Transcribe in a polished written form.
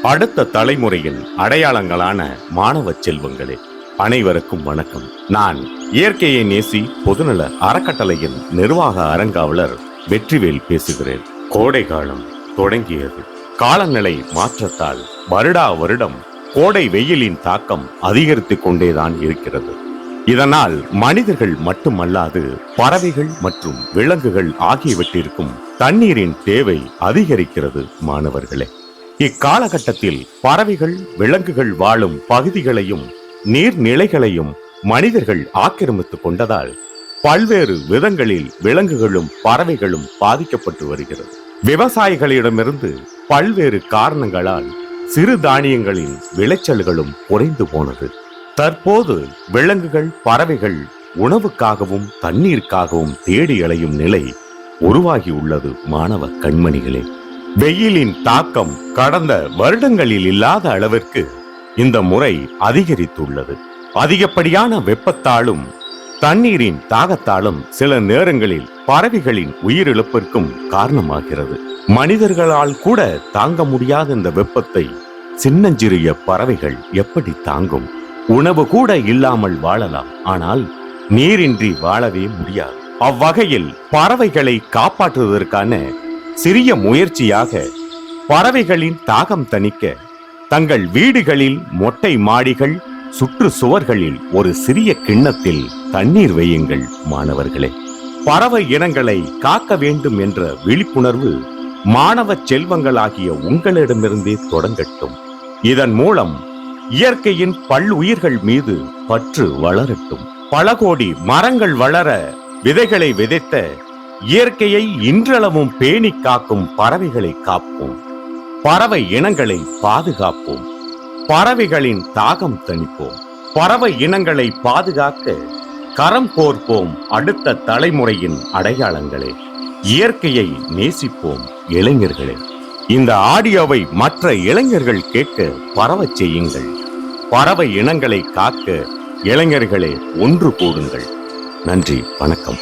அடுத்த தலைமுறையின் அடையாளங்களான மாணவ செல்வங்களே, அனைவருக்கும் வணக்கம். நான் இயற்கையை நேசி பொதுநல அறக்கட்டளையின் நிர்வாக அறங்காவலர் வெற்றிவேல் பேசுகிறேன். கோடை காலம் தொடங்கியது. காலநிலை மாற்றத்தால் வருடா வருடம் கோடை வெயிலின் தாக்கம் அதிகரித்துக் கொண்டேதான் இருக்கிறது. இதனால் மனிதர்கள் மட்டுமல்லாது பறவைகள் மற்றும் விலங்குகள் ஆகியவற்றிற்கும் தண்ணீரின் தேவை அதிகரிக்கிறது. மாணவர்களே, இக்காலகட்டத்தில் பறவைகள் விலங்குகள் வாழும் பகுதிகளையும் நீர்நிலைகளையும் மனிதர்கள் ஆக்கிரமித்துக் கொண்டதால் பல்வேறு விதங்களில் விலங்குகளும் பறவைகளும் பாதிக்கப்பட்டு வருகிறது. விவசாயிகளிடமிருந்து பல்வேறு காரணங்களால் சிறு தானியங்களின் விளைச்சல்களும் குறைந்து போனது. தற்போது விலங்குகள் பறவைகள் உணவுக்காகவும் தண்ணீருக்காகவும் தேடி அலையும் நிலை உருவாகி உள்ளது. மாணவ கண்மணிகளே, வெயிலின் தாக்கம் கடந்த வருடங்களில் இல்லாத அளவிற்கு இந்த முறை அதிகரித்துள்ளது. அதிகப்படியான வெப்பத்தாலும் தண்ணீரின் தாகத்தாலும் சில நேரங்களில் பறவைகளின் உயிரிழப்பிற்கும் காரணமாகிறது. மனிதர்களால் கூட தாங்க முடியாத இந்த வெப்பத்தை சின்னஞ்சிறிய பறவைகள் எப்படி தாங்கும்? உணவு கூட இல்லாமல் வாழலாம், ஆனால் நீரின்றி வாழவே முடியாது. அவ்வகையில் பறவைகளை காப்பாற்றுவதற்கான சிறிய முயற்சியாக பறவைகளின் தாகம் தணிக்க தங்கள் வீடுகளில் மொட்டை மாடிகள் சுற்று சுவர்களில் ஒரு சிறிய கிண்ணத்தில் தண்ணீர் வையுங்கள். மாணவர்களே, பறவை இனங்களை காக்க வேண்டும் என்ற விழிப்புணர்வு மாணவ செல்வங்களாகிய உங்களிடமிருந்தே தொடங்கட்டும். இதன் மூலம் இயற்கையின் பல்லுயிர்கள் மீது பற்று வளரட்டும். பல கோடி மரங்கள் வளர விதைகளை விதைத்த இயற்கையை இன்றளவும் பேணி காக்கும் பறவைகளை காப்போம். பறவை இனங்களை பாதுகாப்போம். பறவைகளின் தாகம் தணிப்போம். பறவை இனங்களை பாதுகாக்க கரம் கோர்ப்போம். அடுத்த தலைமுறையின் அடையாளங்களே, இயற்கையை நேசிப்போம். இளைஞர்களே, இந்த ஆடியோவை மற்ற இளைஞர்கள் கேட்க பரவச் செய்யுங்கள். பறவை இனங்களை காக்க இளைஞர்களே ஒன்று கூடுங்கள். நன்றி, வணக்கம்.